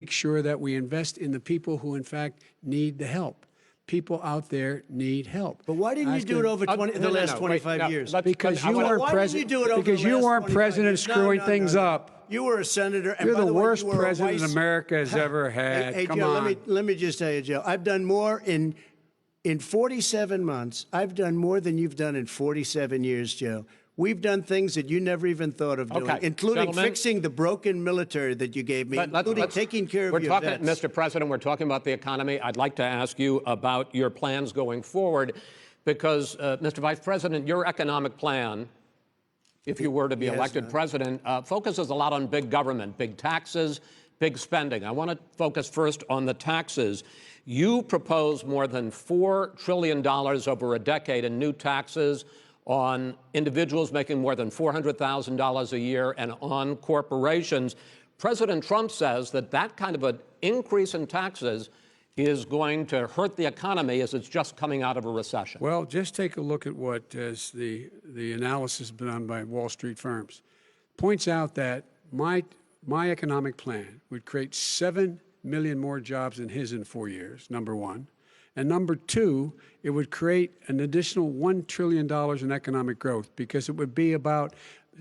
make sure that we invest in the people who, in fact, need the help. People out there need help. But why didn't you do it over the last 25 years? Because you weren't president. Because you weren't president screwing things up. You were a senator. And You're by the way, worst you were president America has ever had. Hey, Come Joe, on. let me just tell you, Joe. I've done more in 47 months. I've done more than you've done in 47 years, Joe. We've done things that you never even thought of doing, including fixing the broken military that you gave me, including taking care of your vets. Mr. President, we're talking about the economy. I'd like to ask you about your plans going forward because, Mr. Vice President, your economic plan, if you were to be elected president, focuses a lot on big government, big taxes, big spending. I want to focus first on the taxes. You propose more than $4 trillion over a decade in new taxes on individuals making more than $400,000 a year and on corporations. President Trump says that that kind of an increase in taxes is going to hurt the economy as it's just coming out of a recession. Well, just take a look at what the analysis done by Wall Street firms. Points out that my economic plan would create 7 million more jobs than his in 4 years, number one. And number two, it would create an additional $1 trillion in economic growth because it would be about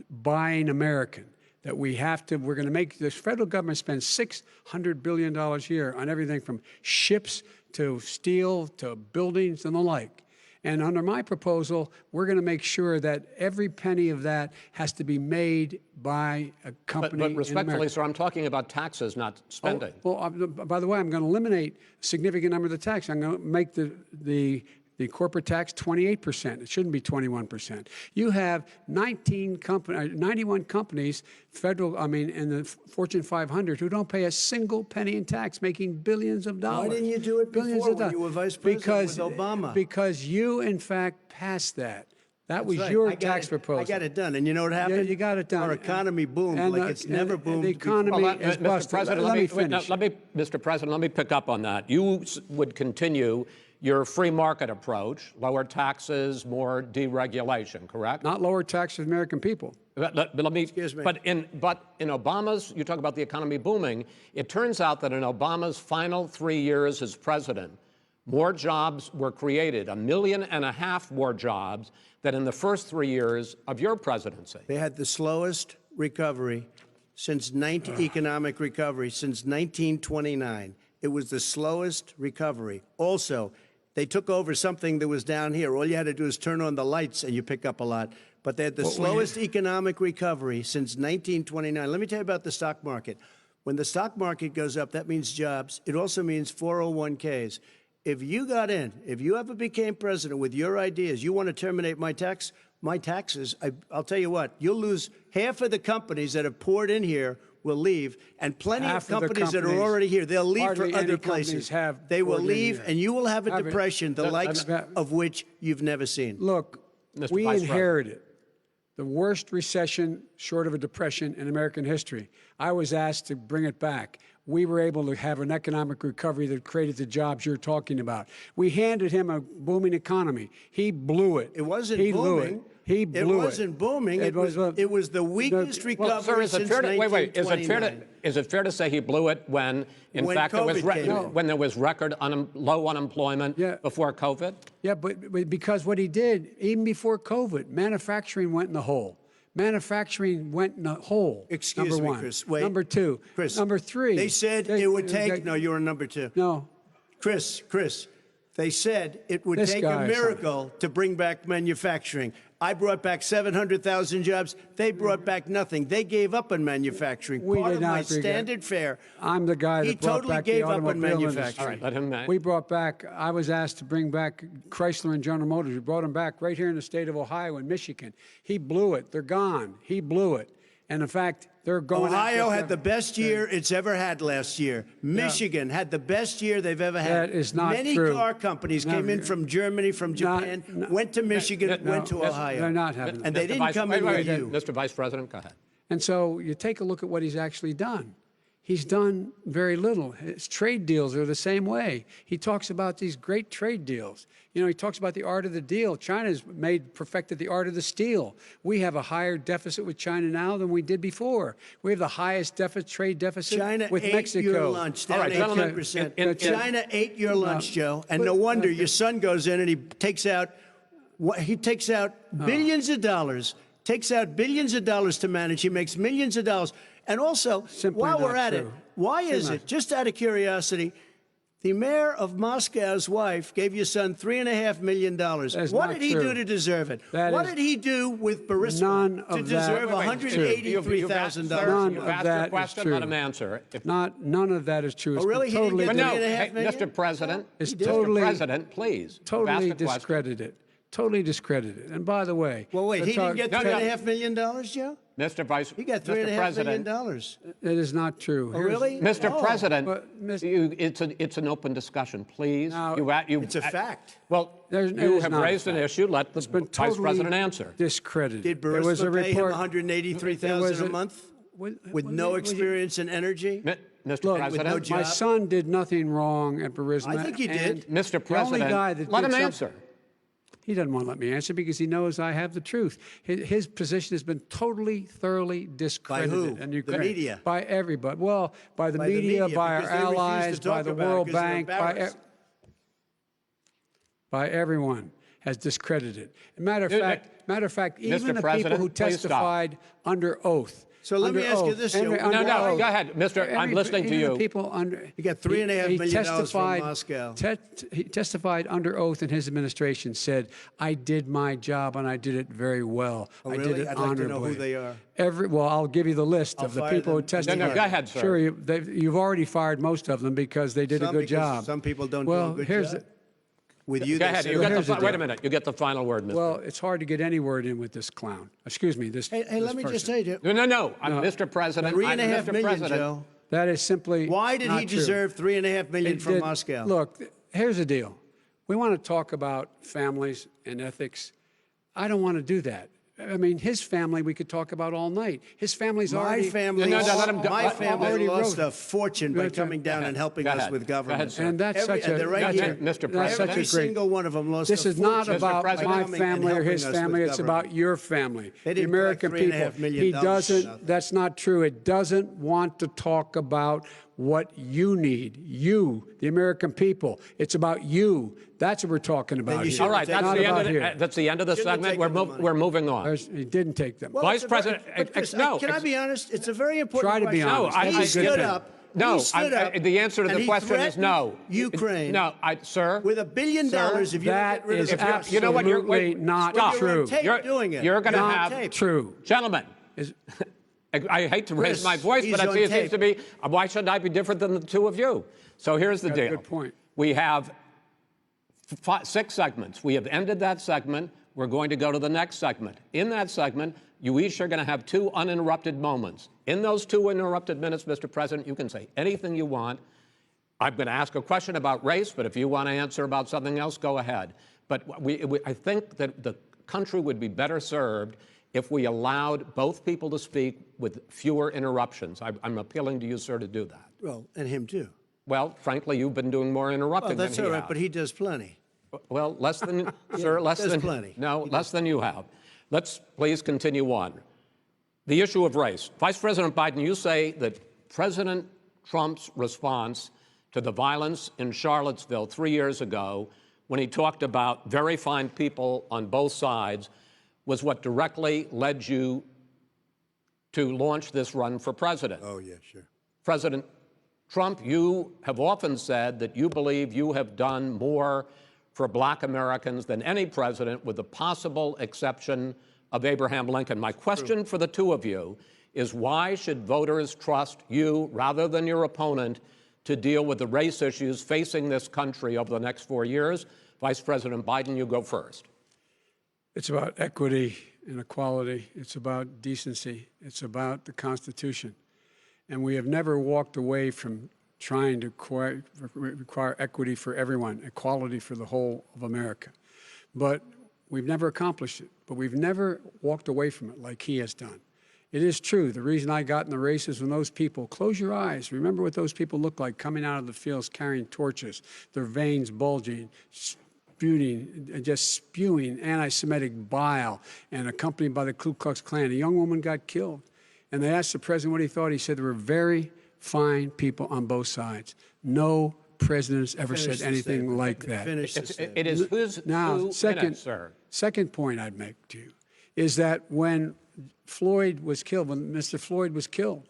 buying American. That we're going to make the federal government spend $600 billion a year on everything from ships to steel to buildings and the like. And under my proposal, we're going to make sure that every penny of that has to be made by a company. But respectfully, sir, I'm talking about taxes, not spending. Oh, well, by the way, I'm going to eliminate a significant number of the tax. I'm going to make the corporate tax 28%. It shouldn't be 21%. You have 91 companies, in the Fortune 500 who don't pay a single penny in tax, making billions of dollars. Why didn't you do it before when you were vice president with Obama? Because you, in fact, passed that. That was your tax proposal. I got it done. And you know what happened? Yeah, you got it done. Our economy boomed like it's never boomed. The economy is busted. Let me finish. Mr. President, let me pick up on that. You would continue your free market approach, lower taxes, more deregulation, correct? Not lower taxes for the American people. Excuse me. But in Obama's, you talk about the economy booming, it turns out that in Obama's final 3 years as president, more jobs were created, 1.5 million more jobs than in the first 3 years of your presidency. They had the slowest recovery since economic recovery since 1929. It was the slowest recovery. Also, they took over something that was down here. All you had to do is turn on the lights and you pick up a lot. But they had the slowest economic recovery since 1929. Let me tell you about the stock market. When the stock market goes up, that means jobs. It also means 401ks. If you got in, if you ever became president with your ideas, you want to terminate my taxes, I'll tell you what, you'll lose half of the companies that have poured in here will leave, and plenty of companies that are already here, they'll leave for other places. They will leave, and you will have a depression, the likes of which you've never seen. Look, we inherited the worst recession short of a depression in American history. I was asked to bring it back. We were able to have an economic recovery that created the jobs you're talking about. We handed him a booming economy. He blew it. It wasn't booming. He blew it. It wasn't booming. It was the weakest recovery since 1929. Is it fair to say he blew it when fact, when there was record low unemployment before COVID? Yeah, but because what he did, even before COVID, manufacturing went in the hole. Manufacturing went in the hole. Excuse me, Chris. Wait. Number two. Chris. Number three. They said it would take. No, you were number two. No. Chris. They said it would take a miracle to bring back manufacturing. I brought back 700,000 jobs. They brought back nothing. They gave up on manufacturing. Part of my standard fare. I'm the guy that brought back the automobile industry. All right, let him. We brought back. I was asked to bring back Chrysler and General Motors. We brought them back right here in the state of Ohio and Michigan. He blew it. They're gone. He blew it. And in fact, they're going. Ohio had the best year it's ever had last year. Michigan had the best year they've ever had. That is not Many true. car companies came in from Germany, from Japan, went to Michigan, went to Ohio. They're not having that. And they didn't come in with you. Mr. Vice President, go ahead. And so you take a look at what he's actually done. He's done very little. His trade deals are the same way. He talks about these great trade deals. You know, he talks about the art of the deal. China's perfected the art of the steal. We have a higher deficit with China now than we did before. We have the highest trade deficit China with ate Mexico. your lunch, down All right, gentlemen, 18%. China ate your lunch, Joe, and no wonder your son goes in and he takes out billions of dollars, to manage. He makes millions of dollars. And also, Simply while we're not at it, true. why is it, just out of curiosity, the mayor of Moscow's wife gave your son $3.5 million. What did he do to deserve it? What did he do with Burisma to deserve $183,000? You've asked your question, let him answer. None of that is true. Oh, really? He didn't get $3.5 million? Mr. President, totally, Mr. President, please. Totally discredited. Totally discredited. And by the way, well, wait, he didn't get $3.5 million, Joe? Mr. Vice, he got $3.5 million. It is not true. Oh, really? Mr. President, it's an open discussion, please. It's a fact. Well, you have raised an issue. Let the Vice President answer. Discredited. Did Burisma pay him $183,000 a month with no experience in energy? Mr. President, my son did nothing wrong at Burisma. I think he did. Mr. President, let him answer. He doesn't want to let me answer because he knows I have the truth. His position has been totally, thoroughly discredited. By who? And you The media? By everybody. Well, by the media, by our allies, by the World Bank, by everyone has discredited. Matter of fact, even the people who testified under oath. So let me ask you this, Joe. No, go ahead, Mr. I'm listening to you. People under, he got $3.5 million from Moscow. He testified under oath in his administration, said, I did my job and I did it very well. Oh, I really? did it I'd honorably. like to know who they are. Well, I'll give you the list of the people who testified. No, go ahead, sir. Sure, you've already fired most of them because they did a good job. Some people don't do a good job. With you, go ahead. Wait a minute. You get the final word, Mr. Well, it's hard to get any word in with this clown. Excuse me. Hey, let me just tell you. No. I'm Mr. President. $3.5 million, Joe. That is simply Why did he deserve $3.5 million from Moscow? Look, here's the deal. We want to talk about families and ethics. I don't want to do that. I mean, his family we could talk about all night. His family's already... My family lost a fortune by coming down and helping us with government. And that's such a... Mr. President. Every single one of them lost a fortune. This is not about my family or his family. It's about your family. The American people. He doesn't... That's not true. It doesn't want to talk about what you need. You, the American people. It's about you. That's what we're talking about here. All right, that's the end of the segment. We're moving on. He didn't take them. Well, Vice President, no. Can I be honest? It's a very important question. Try to be honest. He stood up. No, the answer to the question is no. Ukraine. No, sir. With $1 billion, if you that get rid is of absolutely not true. You're doing it. You're going to have not true. Gentlemen. I hate to raise my voice, but it seems to be, why should I be different than the two of you? So here's the deal. Good point. We have 6 segments. We have ended that segment. We're going to go to the next segment. In that segment, you each are going to have 2 uninterrupted moments. In those 2 uninterrupted minutes, Mr. President, you can say anything you want. I'm going to ask a question about race, but if you want to answer about something else, go ahead. But I think that the country would be better served if we allowed both people to speak with fewer interruptions. I'm appealing to you, sir, to do that. Well, and him too. Well, frankly, you've been doing more interrupting than he has. That's all right, but he does plenty. Well, less than, sir, less than plenty. No, less than you have. Let's please continue on. The issue of race. Vice President Biden, you say that President Trump's response to the violence in Charlottesville 3 years ago, when he talked about very fine people on both sides, was what directly led you to launch this run for president. Oh, yeah, sure. President Trump, you have often said that you believe you have done more for Black Americans than any president, with the possible exception of Abraham Lincoln. My question for the two of you is, why should voters trust you rather than your opponent to deal with the race issues facing this country over the next 4 years? Vice President Biden, you go first. It's about equity and equality. It's about decency. It's about the Constitution. And we have never walked away from trying to require equity for everyone, equality for the whole of America. But we've never accomplished it. But we've never walked away from it like he has done. It is true. The reason I got in the race is when those people, close your eyes, remember what those people look like coming out of the fields carrying torches, their veins bulging, just spewing anti-Semitic bile, and accompanied by the Ku Klux Klan. A young woman got killed. And they asked the president what he thought. He said there were very fine people on both sides. No president's ever said anything like that. It is whose Now, 2 minutes, sir. second point I'd make to you is that when Floyd was killed, when Mr. Floyd was killed,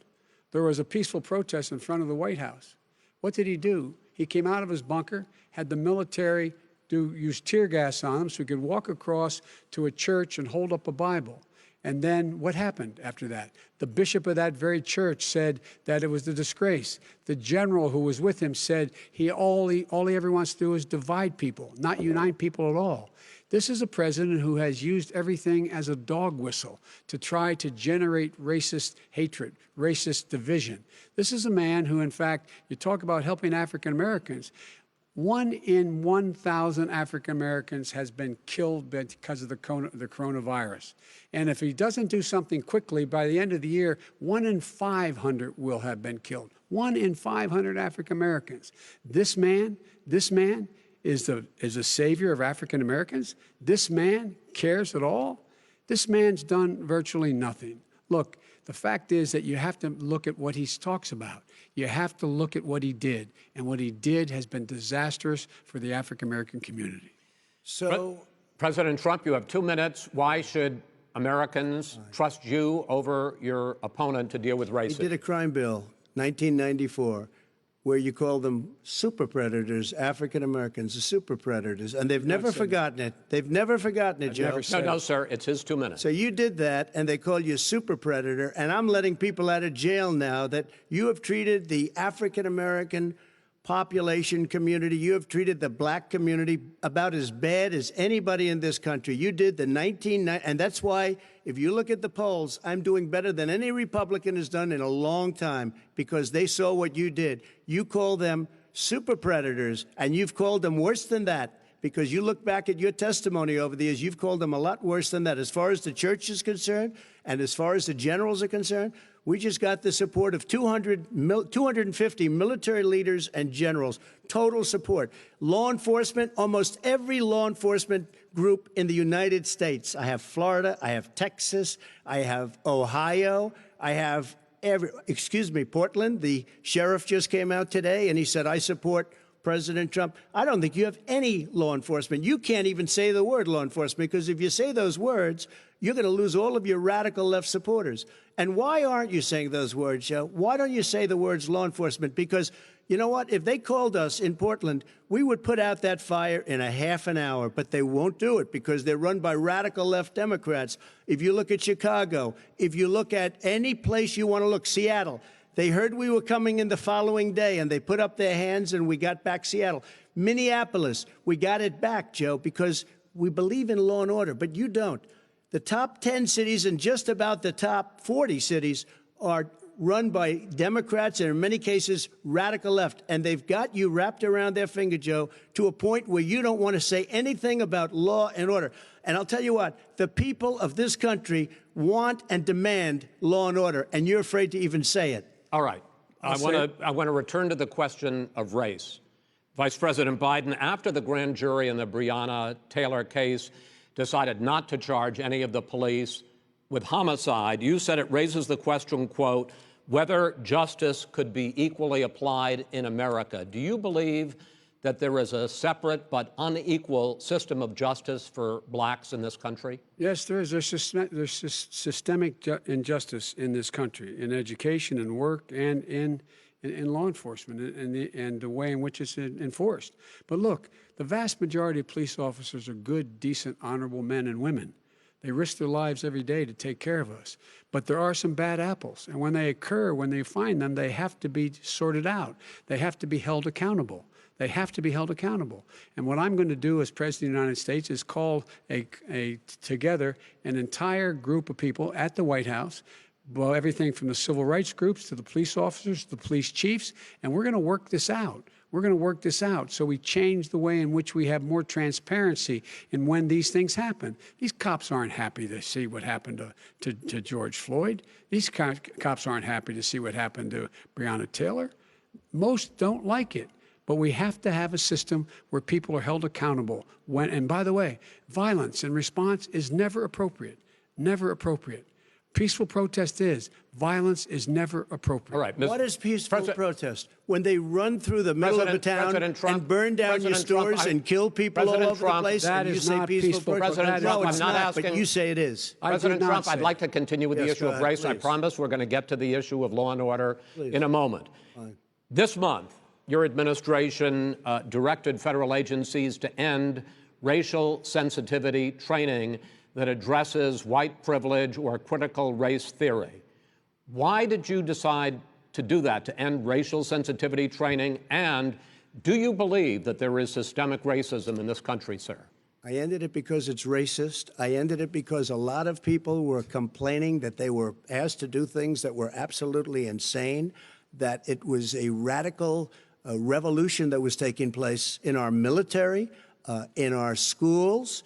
there was a peaceful protest in front of the White House. What did he do? He came out of his bunker, had the military use tear gas on him so he could walk across to a church and hold up a Bible. And then what happened after that? The bishop of that very church said that it was a disgrace. The general who was with him said all he ever wants to do is divide people, not unite people at all. This is a president who has used everything as a dog whistle to try to generate racist hatred, racist division. This is a man who, in fact, you talk about helping African Americans. 1 in 1,000 African Americans has been killed because of the coronavirus. And if he doesn't do something quickly, by the end of the year, 1 in 500 will have been killed. 1 in 500 African Americans. This man is a savior of African Americans. This man cares at all. This man's done virtually nothing. Look, the fact is that you have to look at what he talks about. You have to look at what he did. And what he did has been disastrous for the African American community. So, President Trump, you have 2 minutes. Why should Americans trust you over your opponent to deal with racism? he did a crime bill, 1994, where you call them super predators, African Americans, the super predators, and they've never forgotten it. They've never forgotten it, Joe. No, sir, it's his 2 minutes. So you did that, and they call you a super predator, and I'm letting people out of jail now that you have treated the African American population community, you have treated the black community about as bad as anybody in this country. You did the and that's why, if you look at the polls, I'm doing better than any Republican has done in a long time, because they saw what you did. You call them super predators, and you've called them worse than that, because you look back at your testimony over the years, you've called them a lot worse than that. As far as the church is concerned, and as far as the generals are concerned, we just got the support of 250 military leaders and generals, total support. Law enforcement, almost every law enforcement group in the United States. I have Florida, I have Texas, I have Ohio, I have Portland. The sheriff just came out today and he said, I support President Trump. I don't think you have any law enforcement. You can't even say the word law enforcement, because if you say those words, you're going to lose all of your radical left supporters. And why aren't you saying those words, Joe? Why don't you say the words law enforcement? Because you know what? If they called us in Portland, we would put out that fire in a half an hour, but they won't do it because they're run by radical left Democrats. If you look at Chicago, if you look at any place you want to look, Seattle, they heard we were coming in the following day, and they put up their hands, and we got back Seattle. Minneapolis, we got it back, Joe, because we believe in law and order, but you don't. The top 10 cities and just about the top 40 cities are run by Democrats and, in many cases, radical left. And they've got you wrapped around their finger, Joe, to a point where you don't want to say anything about law and order. And I'll tell you what, the people of this country want and demand law and order, and you're afraid to even say it. All right. I want to return to the question of race. Vice President Biden, after the grand jury in the Breonna Taylor case decided not to charge any of the police with homicide, you said it raises the question, quote, whether justice could be equally applied in America. Do you believe that there is a separate but unequal system of justice for blacks in this country? Yes, there is. There's systemic injustice in this country, in education and work and in law enforcement and the way in which it's enforced. But look, the vast majority of police officers are good, decent, honorable men and women. They risk their lives every day to take care of us. But there are some bad apples. And when they occur, when they find them, they have to be sorted out. They have to be held accountable. They have to be held accountable. And what I'm going to do as President of the United States is call together an entire group of people at the White House, well, everything from the civil rights groups to the police officers, to the police chiefs, and we're going to work this out. We're going to work this out so we change the way in which we have more transparency in when these things happen. These cops aren't happy to see what happened to George Floyd. These cops aren't happy to see what happened to Breonna Taylor. Most don't like it. But we have to have a system where people are held accountable. And by the way, violence in response is never appropriate. Never appropriate. Peaceful protest is. Violence is never appropriate. All right. What is peaceful protest? When they run through the middle of a town and burn down your stores and kill people all over the place, that and you is say not peaceful protest? President Trump, No, it's I'm not not, asking. but you say it is. President Trump, I'd like to continue with the issue of race. I please. promise we're going to get to the issue of law and order in a moment. This month, your administration directed federal agencies to end racial sensitivity training that addresses white privilege or critical race theory. Why did you decide to do that, to end racial sensitivity training? And do you believe that there is systemic racism in this country, sir? I ended it because it's racist. I ended it because a lot of people were complaining that they were asked to do things that were absolutely insane, that it was a radical revolution that was taking place in our military, in our schools,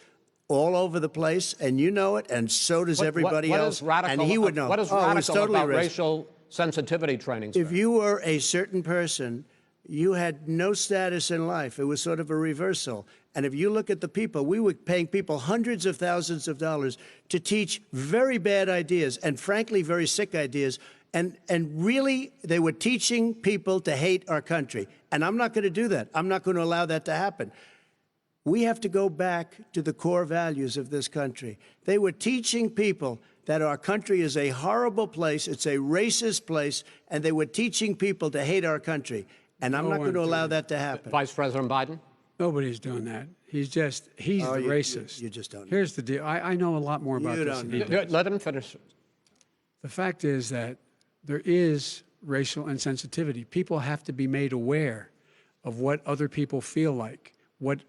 all over the place, and you know it, and so does everybody what else. Is radical, and he would know. What is radical about racial sensitivity training, sir? If you were a certain person, you had no status in life. It was sort of a reversal. And if you look at the people, we were paying people hundreds of thousands of dollars to teach very bad ideas and, frankly, very sick ideas. And really, they were teaching people to hate our country. And I'm not going to do that. I'm not going to allow that to happen. We have to go back to the core values of this country. They were teaching people that our country is a horrible place, it's a racist place, and they were teaching people to hate our country. And I'm not going to allow that to happen. Vice President Biden? Nobody's doing that. He's the racist. You just don't know. Here's the deal. I know a lot more about You this don't than he know. does. Let him finish. The fact is that there is racial insensitivity. People have to be made aware of what other people feel like, what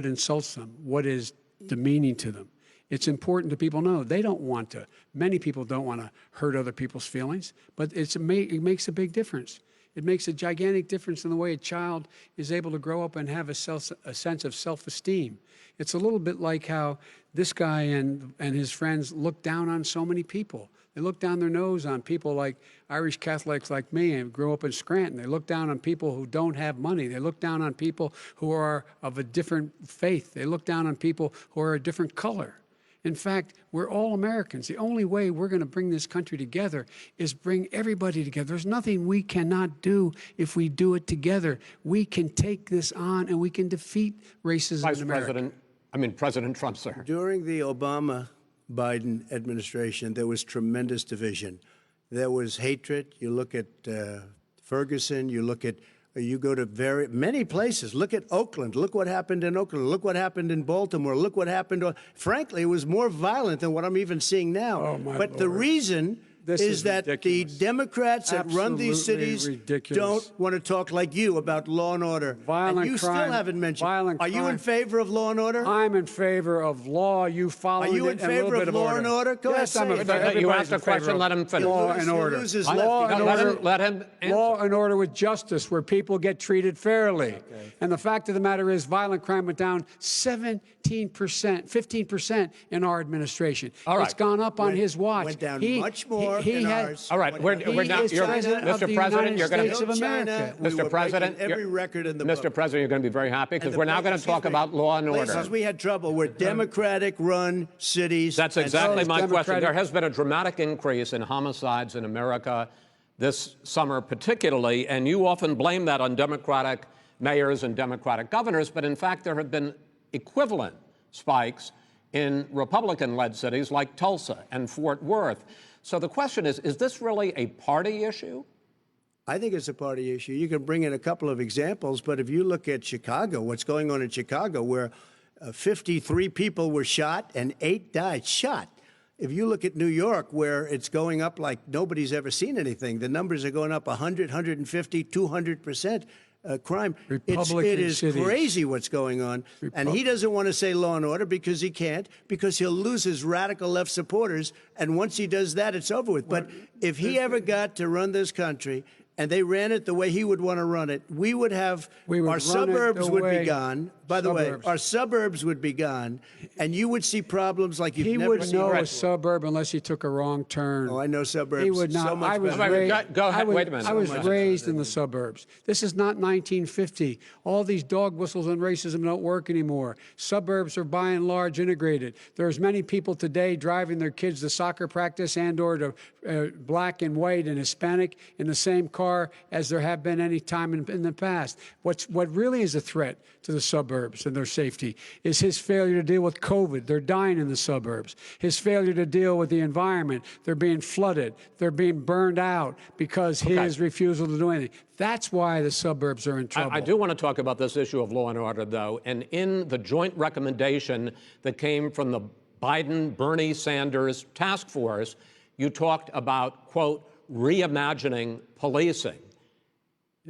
insults them, what is demeaning to them. It's important that people know they don't want to. Many people don't want to hurt other people's feelings, but it makes a big difference. It makes a gigantic difference in the way a child is able to grow up and have a sense of self-esteem. It's a little bit like how this guy and his friends look down on so many people. They look down their nose on people like Irish Catholics like me and grew up in Scranton. They look down on people who don't have money. They look down on people who are of a different faith. They look down on people who are a different color. In fact, we're all Americans. The only way we're going to bring this country together is bring everybody together. There's nothing we cannot do if we do it together. We can take this on and we can defeat racism in America. President Trump, sir. During the Obama-Biden administration, there was tremendous division. There was hatred. You look at Ferguson, you go to many places. Look at Oakland. Look what happened in Oakland. Look what happened in Baltimore. Look what happened. Frankly, it was more violent than what I'm even seeing now. Oh, my but Lord. the reason is that ridiculous. the Democrats that run these cities ridiculous. don't want to talk like you about law and order. Violent and you crime, still haven't mentioned. violent Are you in crime. favor of law and order? I'm in favor of law. You follow it. Are you in favor of law and order? Go yes, ahead, I'm say in it. favor. You Everybody's asked a in favor question, of let him finish. Law He and order. loses Law left. and Let order. him- let him answer. Law and order with justice, where people get treated fairly. And the fact of the matter is, violent crime went down 17%, 15% in our administration. All right. It's gone up on his watch. Went down much more in ours. All right, we're now. is president of the Mr. President, United you're going States to. of America. We Mr. were President, breaking every record in the book. Mr. President, you're going to be very happy because And we're now going to talk about law and order. Places we had trouble were Democratic-run cities. That's and exactly so- my question. Democratic- There has been a dramatic increase in homicides in America this summer, particularly, and you often blame that on Democratic mayors and Democratic governors, but in fact, there have been equivalent spikes in Republican-led cities like Tulsa and Fort Worth. So the question is this really a party issue? I think it's a party issue. You can bring in a couple of examples, but if you look at Chicago, what's going on in Chicago, where 53 people were shot and 8 died, shot. If you look at New York, where it's going up like nobody's ever seen anything, the numbers are going up 100, 150, 200%. crime. Republican It is cities. crazy what's going on. And he doesn't want to say law and order because he can't, because he'll lose his radical left supporters. And once he does that, it's over with. But if he ever got to run this country and they ran it the way he would want to run it, we would have our suburbs would be gone. By the way, our suburbs would be gone, and you would see problems like you've never seen. He would know a suburb unless he took a wrong turn. Oh, I know suburbs. He would not. So much I was better. raised, Go ahead. Wait a minute. I was raised in the suburbs. This is not 1950. All these dog whistles and racism don't work anymore. Suburbs are by and large integrated. There's many people today driving their kids to soccer practice and/or to black and white and Hispanic in the same car as there have been any time in the past. What really is a threat to the suburbs and their safety is his failure to deal with COVID. They're dying in the suburbs. His failure to deal with the environment. They're being flooded. They're being burned out because his refusal to do anything. That's why the suburbs are in trouble. I do want to talk about this issue of law and order, though. And in the joint recommendation that came from the Biden-Bernie Sanders task force, you talked about, quote, reimagining policing.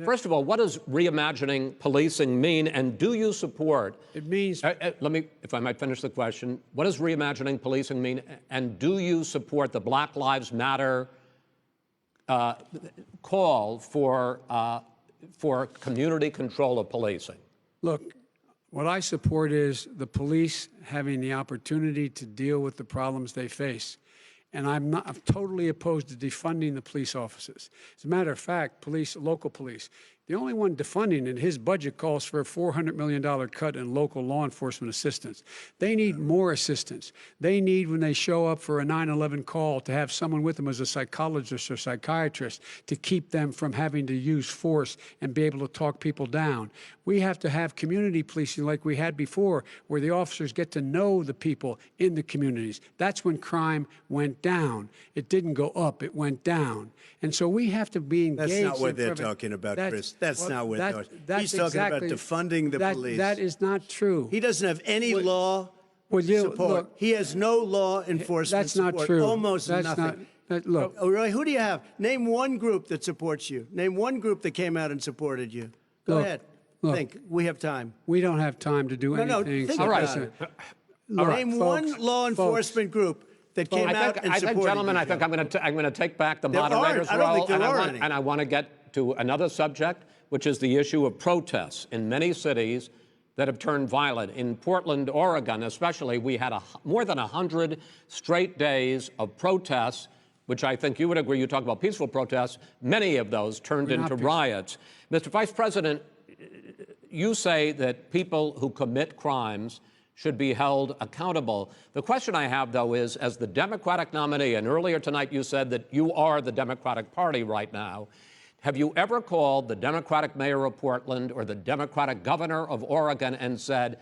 First of all, what does reimagining policing mean, and do you support? It means. Let me, if I might finish the question. What does reimagining policing mean, and do you support the Black Lives Matter call for community control of policing? Look, what I support is the police having the opportunity to deal with the problems they face. And I'm totally opposed to defunding the police offices. As a matter of fact, local police, the only one defunding it, his budget calls for a $400 million cut in local law enforcement assistance. They need more assistance. They need, when they show up for a 9/11 call, to have someone with them as a psychologist or psychiatrist to keep them from having to use force and be able to talk people down. We have to have community policing like we had before, where the officers get to know the people in the communities. That's when crime went down. It didn't go up, it went down. And so we have to be engaged. That's not what they're talking about, Chris. That's not what they're talking about. He's talking about defunding the police. That is not true. He doesn't have any law support. Look, he has no law enforcement that's not support. true. Almost that's nothing. Look. Oh, really? Who do you have? Name one group that supports you. Name one group that came out and supported you. Go ahead. Think. We have time. We don't have time to do anything. Think All right. about it. Name one law enforcement group that came out and supported you. Gentlemen, I think I'm going to take back the moderator's role. I don't think there are any. And I want to get to another subject, which is the issue of protests in many cities that have turned violent. In Portland, Oregon, especially, we had more than 100 straight days of protests, which I think you would agree. You talk about peaceful protests. Many of those turned into riots. Mr. Vice President, you say that people who commit crimes should be held accountable. The question I have, though, is, as the Democratic nominee, and earlier tonight you said that you are the Democratic Party right now, have you ever called the Democratic mayor of Portland or the Democratic governor of Oregon and said,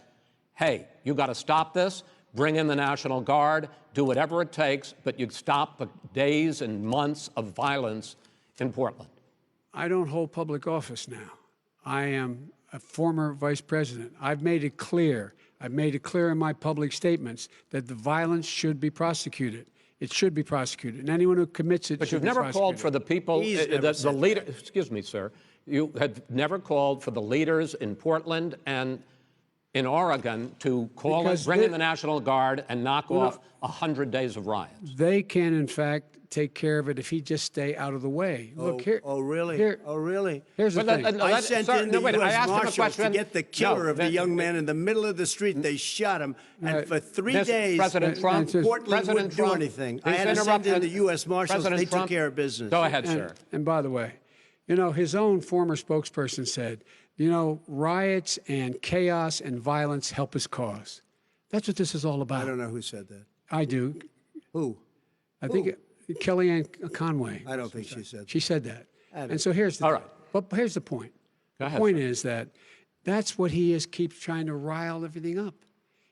hey, you got to stop this, bring in the National Guard, do whatever it takes, but you stop the days and months of violence in Portland? I don't hold public office now. I am a former vice president. I've made it clear in my public statements that the violence should be prosecuted. It should be prosecuted, and anyone who commits it. But you've never called for the people, the leader. Excuse me, sir. You have never called for the leaders in Portland and in Oregon to bring in the National Guard and knock off 100 days of riots. They can, in fact, take care of it if he just stay out of the way. Look here. Oh, really? Really? Here's the thing. I sent in the U.S. Marshals to get the killer of the young man in the middle of the street. They shot him, and for 3 days, President Trump, Portland wouldn't do anything. I had to send in the U.S. Marshals. They took care of business. Go ahead, sir. And by the way, his own former spokesperson said, riots and chaos and violence help his cause. That's what this is all about. I don't know who said that. I do. Who? I think Kellyanne Conway. I don't think she said that. She said that. And so here's the But here's the point. The point is that that's what he keeps trying to rile everything up.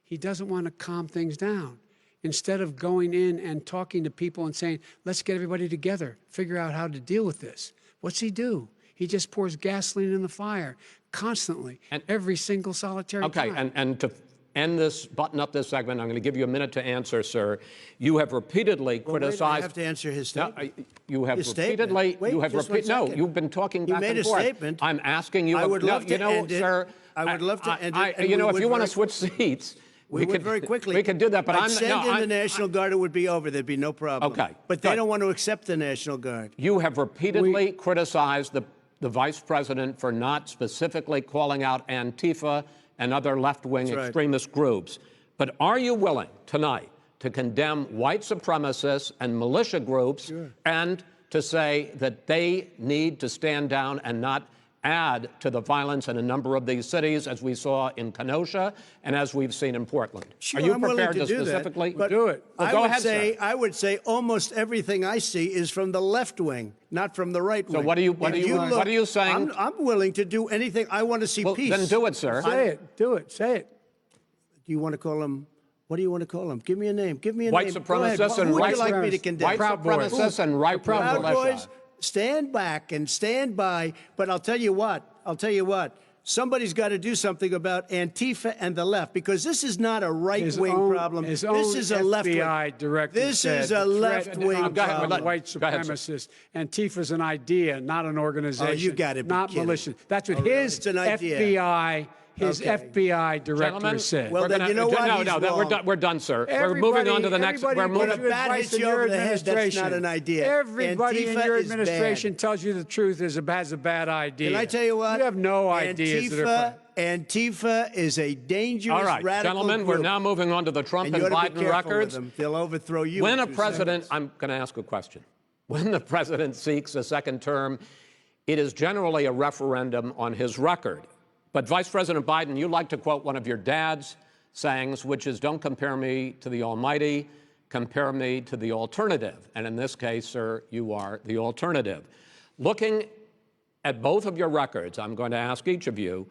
He doesn't want to calm things down. Instead of going in and talking to people and saying, let's get everybody together, figure out how to deal with this. What's he do? He just pours gasoline in the fire constantly, every single solitary time. And to end this, button up this segment. I'm going to give you a minute to answer, sir. You have repeatedly criticized. Wait, I have to answer his statement. No, you have His repeatedly. statement. Wait, you have just one No, second. you've been talking back You made and a forth. statement. I'm asking you. I would love to end it. Sir. I would love to end it. and You know, we if would you want to very- switch seats, we could very quickly. We could do that, but I'd send in I'm the National Guard. It would be over. There'd be no problem. Okay, But they good. don't want to accept the National Guard. You have repeatedly criticized the vice president for not specifically calling out Antifa and other left-wing That's right. extremist groups. But are you willing tonight to condemn white supremacists and militia groups and to say that they need to stand down and not add to the violence in a number of these cities, as we saw in Kenosha and as we've seen in Portland? Sure, Are you I'm willing prepared to do that, specifically but do it? Well, I go would ahead, say sir. I would say almost everything I see is from the left wing, not from the right wing. So what are you saying? I'm willing to do anything. I want to see Well, peace. then do it, sir. Say it. Do it. Say it. Do you want to call him? What do you want to call him? Give me a name. Give me a White name. Go ahead. supremacists and Who would white you like me to supremacists. condemn? White Proud Boys. supremacists and right-wing Proud militia. Boys, stand back and stand by. But I'll tell you what. Somebody's got to do something about Antifa and the left, because this is not a right-wing problem. His This own is a left-wing. FBI director This said is a the threat left-wing of problem. white Go ahead, supremacists. Antifa's an idea, not an organization. Oh, you gotta be not kidding. militia. That's what Oh, really? his It's an idea. His Okay. FBI director Gentlemen, said. Well, we're then gonna- you know what? No, He's no, wrong. we're done, sir. We're moving on to the next. Everybody We're moving. When a bat advice hits in you your over the head, that's administration. not an idea. Everybody in Antifa your is bad. administration tells you the truth has a bad idea. Can I tell you what? You have no ideas that are. Antifa is a dangerous All right, radical gentlemen, group. we're now moving on to the Trump And and you ought to be Biden careful with records. them. They'll overthrow you. When in a 2 president, seconds. I'm going to ask a question. When the president seeks a second term, it is generally a referendum on his record. But Vice President Biden, you like to quote one of your dad's sayings, which is, don't compare me to the almighty, compare me to the alternative. And in this case, sir, you are the alternative. Looking at both of your records, I'm going to ask each of you,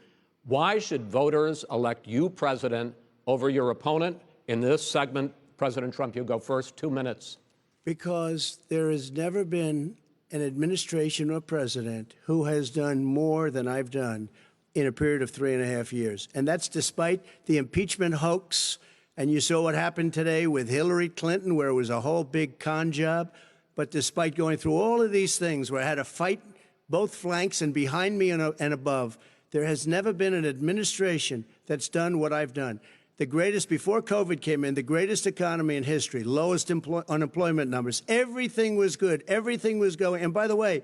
why should voters elect you president over your opponent? In this segment, President Trump, you go first, 2 minutes. Because there has never been an administration or president who has done more than I've done in a period of 3.5 years. And that's despite the impeachment hoax. And you saw what happened today with Hillary Clinton, where it was a whole big con job. But despite going through all of these things, where I had to fight both flanks and behind me and above, there has never been an administration that's done what I've done. The greatest, before COVID came in, the greatest economy in history, lowest unemployment numbers. Everything was good. Everything was going. And by the way,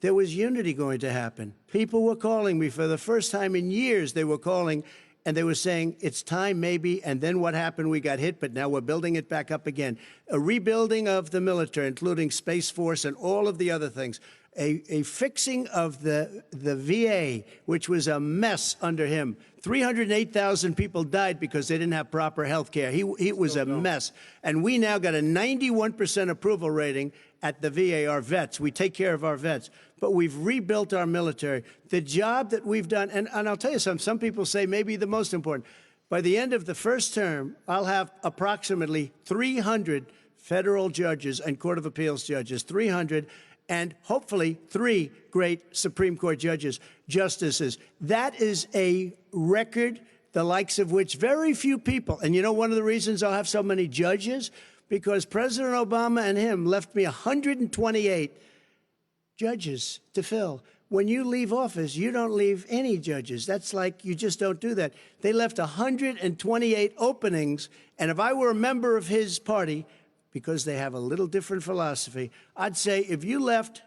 there was unity going to happen. People were calling me for the first time in years. They were calling and they were saying, it's time maybe. And then what happened? We got hit, but now we're building it back up again. A rebuilding of the military, including Space Force and all of the other things. A fixing of the VA, which was a mess under him. 308,000 people died because they didn't have proper health care. It was a mess. And we now got a 91% approval rating at the VA, our vets. We take care of our vets. But we've rebuilt our military. The job that we've done, and I'll tell you something, some people say maybe the most important. By the end of the first term, I'll have approximately 300 federal judges and Court of Appeals judges, 300, and hopefully 3 great Supreme Court justices. That is a record, the likes of which very few people, and you know one of the reasons I'll have so many judges? Because President Obama and him left me 128 judges to fill. When you leave office, you don't leave any judges. That's like, you just don't do that. They left 128 openings, and if I were a member of his party, because they have a little different philosophy, I'd say if you left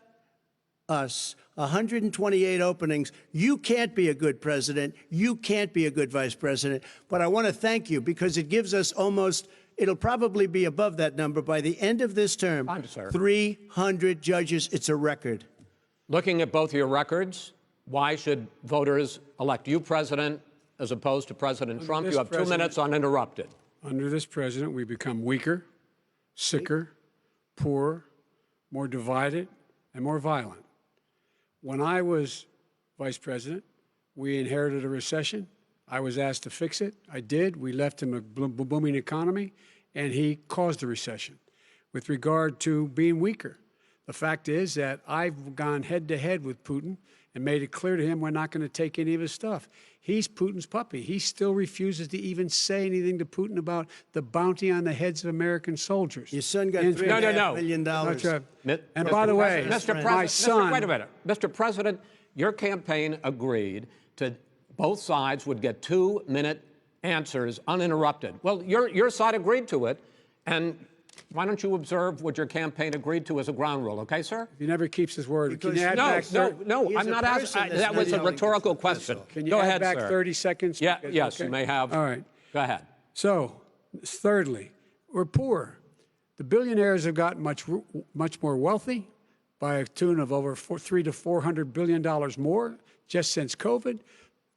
us 128 openings, you can't be a good president, you can't be a good vice president. But I want to thank you, because it gives us almost, it'll probably be above that number by the end of this term. 300 judges. It's a record. Looking at both your records, why should voters elect you president as opposed to President Trump? You have 2 minutes uninterrupted. Under this president, we become weaker, sicker, poorer, more divided, and more violent. When I was vice president, we inherited a recession. I was asked to fix it. I did. We left him a booming economy, and he caused the recession. With regard to being weaker, the fact is that I've gone head-to-head with Putin and made it clear to him we're not going to take any of his stuff. He's Putin's puppy. He still refuses to even say anything to Putin about the bounty on the heads of American soldiers. Your son got And- $3.5 million. That's right. Mi- And Mr. by the way, President, my son. Wait a minute. Mr. President, your campaign agreed to both sides would get 2-minute answers uninterrupted. Well, your side agreed to it, and why don't you observe what your campaign agreed to as a ground rule, okay, sir? He never keeps his word. Can you add No, back no, He's I'm a not person asking. that's That was not a telling rhetorical the question. truth. Can you Go add ahead, back sir. 30 seconds? Yeah, yes, Okay. you may have. All right. Go ahead. So, thirdly, we're poor. The billionaires have gotten much more wealthy by a tune of over $300 to $400 billion more just since COVID.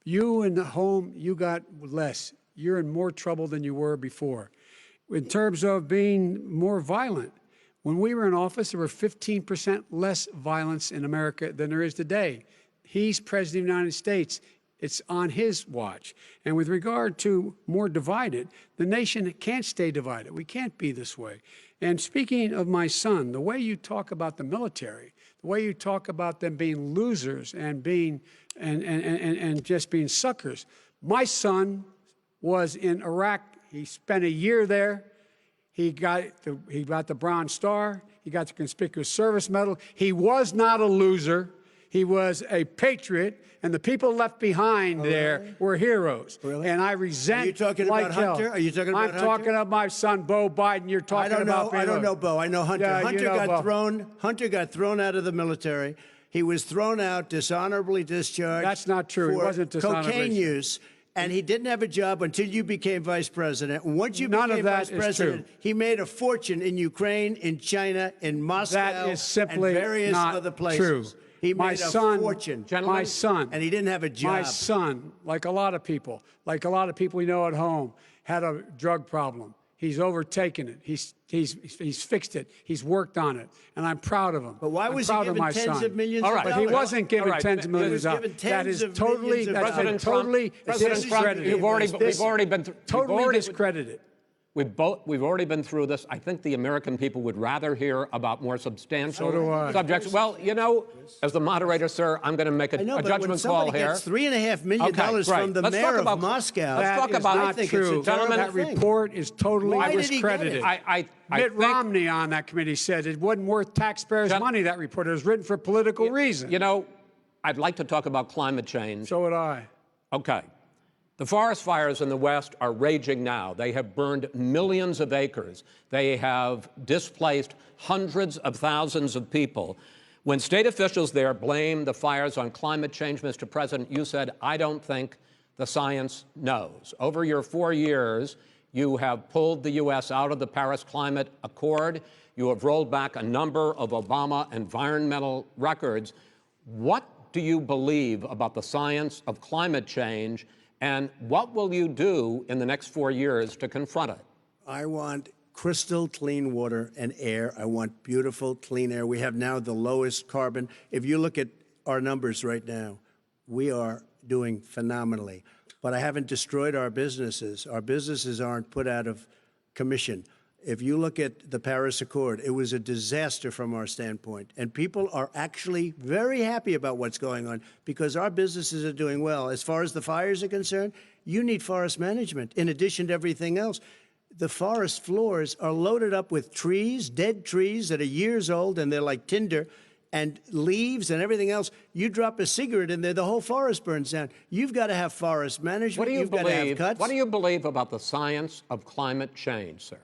You in the home, you got less. You're in more trouble than you were before. In terms of being more violent, when we were in office, there were 15% less violence in America than there is today. He's president of the United States. It's on his watch. And with regard to more divided, the nation can't stay divided. We can't be this way. And speaking of my son, the way you talk about the military, the way you talk about them being losers and being and just being suckers. My son was in Iraq. He spent a year there. He got the Bronze Star. He got the Conspicuous Service Medal. He was not a loser. He was a patriot, and the people left behind there were heroes. Really? And I resent. Are you talking like about hell. Hunter? Are you talking about I'm talking Hunter? about my son, Bo Biden. You're talking about. I don't know Bo. I know Hunter. Yeah, you Hunter know got Bo. thrown. Hunter got thrown out of the military. He was thrown out, dishonorably discharged. That's not true. He For wasn't dishonorably cocaine discharged. use. And he didn't have a job until you became vice president. And once you None of became that vice is president, true. he made a fortune in Ukraine, in China, in Moscow, That is simply and various not other places. true. He My made son, a fortune. my son, and he didn't have a job. My son, like a lot of people we know at home, had a drug problem. He's overtaken it. He's fixed it. He's worked on it, and I'm proud of him. But why I'm was he proud of given my tens son. of millions All of right. But he dollars? wasn't given All right. tens of He was millions of given dollars. That is tens of totally, millions of that's been President Trump- totally President Trump, discredited. we've already been Totally discredited. We've already been through this. I think the American people would rather hear about more substantial So do I. subjects. Well, you know, as the moderator, sir, I'm going to make I know, a but when judgment somebody call here. gets $3.5 million Okay, from right. the Let's mayor talk of about- Moscow, let's That talk is about- not I think it's a true. Gentlemen, that terrible thing. report is totally Why did he get discredited. it? I Mitt think, Romney on that committee said it wasn't worth taxpayers' money, that report. It was written for political reasons. you know, I'd like to talk about climate change. So would I. Okay. The forest fires in the West are raging now. They have burned millions of acres. They have displaced hundreds of thousands of people. When state officials there blame the fires on climate change, Mr. President, you said, I don't think the science knows. Over your 4 years, you have pulled the U.S. out of the Paris Climate Accord. You have rolled back a number of Obama environmental records. What do you believe about the science of climate change, and what will you do in the next 4 years to confront it? I want crystal clean water and air. I want beautiful, clean air. We have now the lowest carbon. If you look at our numbers right now, we are doing phenomenally. But I haven't destroyed our businesses. Our businesses aren't put out of commission. If you look at the Paris Accord, it was a disaster from our standpoint. And people are actually very happy about what's going on because our businesses are doing well. As far as the fires are concerned, you need forest management in addition to everything else. The forest floors are loaded up with trees, dead trees that are years old, and they're like tinder, and leaves and everything else. You drop a cigarette in there, the whole forest burns down. You've got to have forest management. What do you You've got to have believe? cuts. What do you believe about the science of climate change, sir?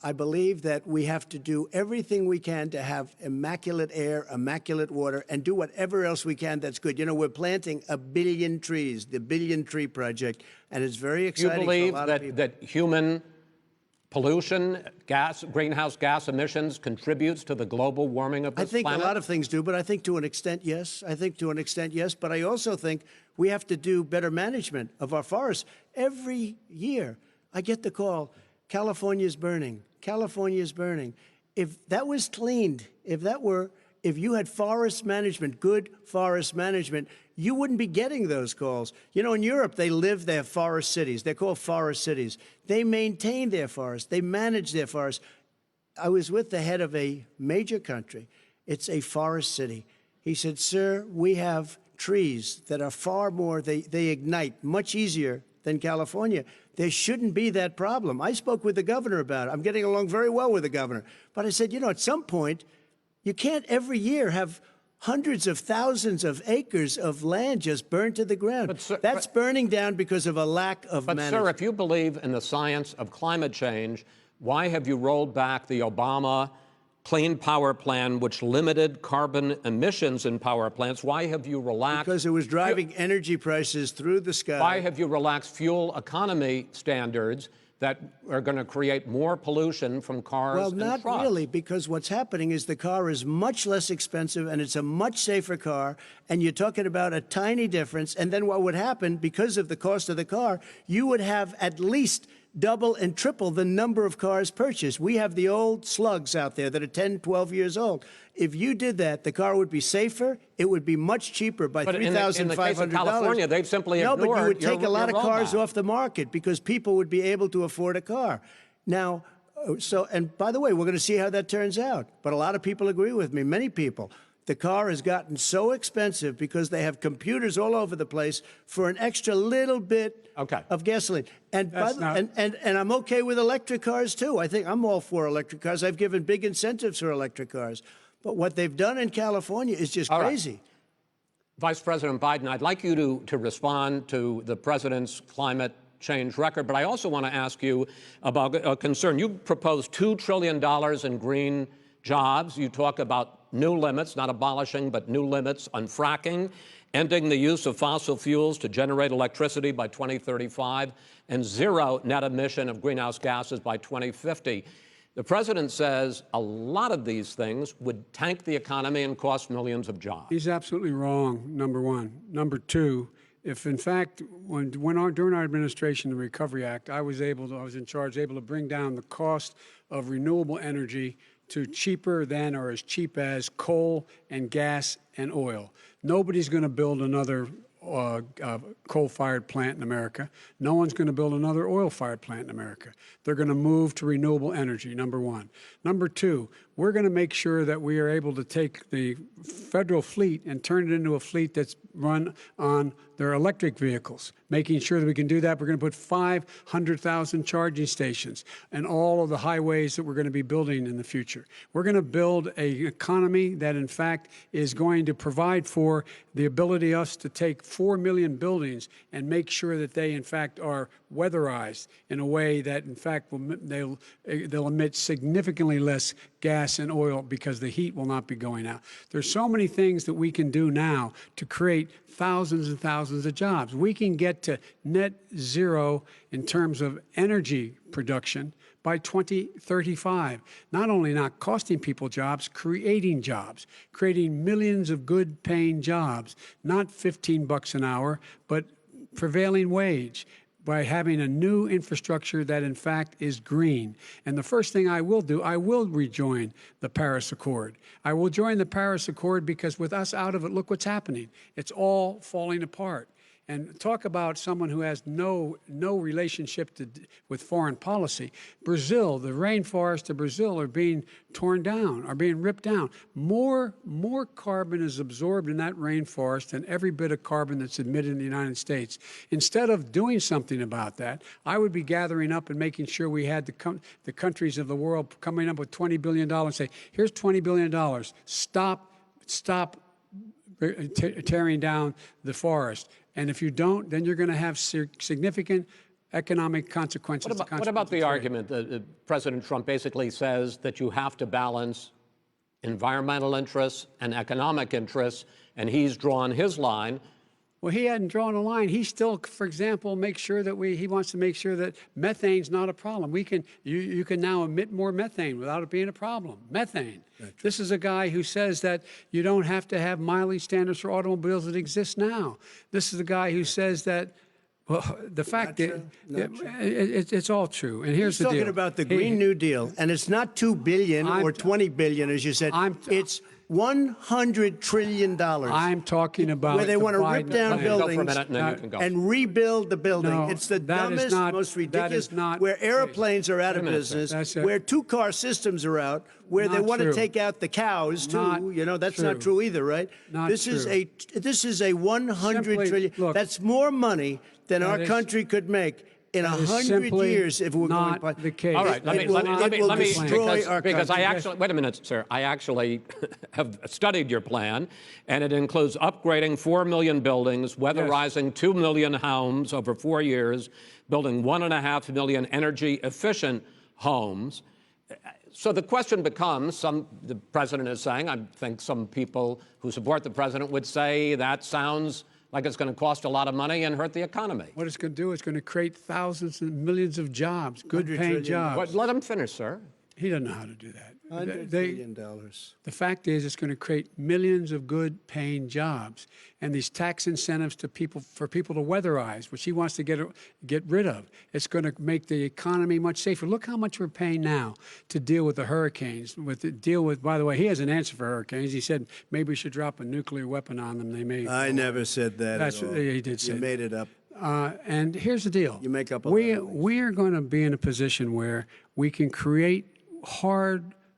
I believe that we have to do everything we can to have immaculate air, immaculate water, and do whatever else we can that's good. You know, we're planting 1 billion trees, the Billion Tree Project, and it's very You exciting believe for a lot of people. that human pollution, greenhouse gas emissions contributes to the global warming of I this think planet? a lot of things do, but I think to an extent, yes. I think to an extent, yes. But I also think we have to do better management of our forests. Every year, I get the call, California's burning. California's burning. If that was cleaned, if you had forest management, good forest management, you wouldn't be getting those calls. You know, in Europe, they have forest cities. They're called forest cities. They maintain their forests. They manage their forests. I was with the head of a major country. It's a forest city. He said, sir, we have trees that are far more, they ignite much easier than California. There shouldn't be that problem. I spoke with the governor about it. I'm getting along very well with the governor. But I said, you know, at some point, you can't every year have hundreds of thousands of acres of land just burned to the ground. But, sir, that's burning down because of a lack of management. But, sir, if you believe in the science of climate change, why have you rolled back the Obama Clean Power Plan, which limited carbon emissions in power plants? Why have you relaxed? Because it was driving energy prices through the sky. Why have you relaxed fuel economy standards that are going to create more pollution from cars and trucks? Well, not really, because what's happening is the car is much less expensive and it's a much safer car, and you're talking about a tiny difference. And then what would happen, because of the cost of the car, you would have at least double and triple the number of cars purchased. We have the old slugs out there that are 10, 12 years old. If you did that, the car would be safer. It would be much cheaper by $3,500. In the case of California, they've simply ignored. No, but you would take a lot of cars rollback off the market because people would be able to afford a car. Now, and by the way, we're going to see how that turns out. But a lot of people agree with me, many people. The car has gotten so expensive because they have computers all over the place for an extra little bit of gasoline. And, and I'm okay with electric cars, too. I think I'm all for electric cars. I've given big incentives for electric cars. But what they've done in California is just crazy. Right. Vice President Biden, I'd like you to respond to the president's climate change record, but I also want to ask you about a concern. You proposed $2 trillion in green jobs. You talk about new limits, not abolishing, but new limits on fracking, ending the use of fossil fuels to generate electricity by 2035, and zero net emission of greenhouse gases by 2050. The president says a lot of these things would tank the economy and cost millions of jobs. He's absolutely wrong, number one. Number two, if in fact, during our administration, the Recovery Act, I was in charge, able to bring down the cost of renewable energy to cheaper than or as cheap as coal and gas and oil. Nobody's going to build another coal-fired plant in America. No one's going to build another oil-fired plant in America. They're going to move to renewable energy, number one. Number two, we're going to make sure that we are able to take the federal fleet and turn it into a fleet that's run on their electric vehicles. Making sure that we can do that, we're going to put 500,000 charging stations and all of the highways that we're going to be building in the future. We're going to build an economy that, in fact, is going to provide for the ability us to take 4 million buildings and make sure that they, in fact, are weatherized in a way that, in fact, they'll emit significantly less gas and oil because the heat will not be going out. There's so many things that we can do now to create thousands and thousands of jobs. We can get to net zero in terms of energy production by 2035. Not only not costing people jobs, creating millions of good paying jobs, not $15 an hour, but prevailing wage, by having a new infrastructure that, in fact, is green. And the first thing I will do, I will rejoin the Paris Accord. I will join the Paris Accord because with us out of it, look what's happening. It's all falling apart. And talk about someone who has no relationship with foreign policy. Brazil, the rainforests of Brazil are being torn down, are being ripped down. More carbon is absorbed in that rainforest than every bit of carbon that's emitted in the United States. Instead of doing something about that, I would be gathering up and making sure we had the countries of the world coming up with $20 billion and say, here's $20 billion. Stop tearing down the forest. And if you don't, then you're going to have significant economic consequences. What about the argument that President Trump basically says that you have to balance environmental interests and economic interests, and he's drawn his line? Well, he hadn't drawn a line. He still, for example, makes sure that he wants to make sure that methane's not a problem. You can now emit more methane without it being a problem. Methane. This is a guy who says that you don't have to have mileage standards for automobiles that exist now. This is a guy who says that, well, the fact that it's all true. And here's the deal. He's talking about the Green New Deal, and it's not $2 billion or $20 billion, as you said. It's $100 trillion. I'm talking about where they the want to rip Biden down plan. Go for a buildings minute, and then you can go. and rebuild the building. No, It's the that is dumbest, not- most that ridiculous. is not where the case. airplanes are out of minute, sir. business, That's it. where two-car systems are out, where they Not want true. to take out the cows too. Not That's not true. true either, right? Not this is true. this is a 100 Simply, trillion. look, That's more money than our that is- country could make in that is 100 simply years if we're not going. the case. All right, let me destroy because, our because I country. actually, wait a minute, sir. I actually have studied your plan, and it includes upgrading 4 million buildings, weatherizing 2 million homes over 4 years, building 1.5 million energy-efficient homes. So the question becomes, the president is saying, I think some people who support the president would say that sounds like it's going to cost a lot of money and hurt the economy. What it's going to do is going to create thousands and millions of jobs, good-paying trillion. jobs. Let him finish, sir. He doesn't know how to do that. $100 They- billion. The fact is, it's going to create millions of good-paying jobs, and these tax incentives to people for people to weatherize, which he wants to get rid of. It's going to make the economy much safer. Look how much we're paying now to deal with the hurricanes. By the way, he has an answer for hurricanes. He said maybe we should drop a nuclear weapon on them. They may. I never said that. That's at all. he did say. You made it up. And here's the deal. You make up a we lot of things. we are going to be in a position where we can create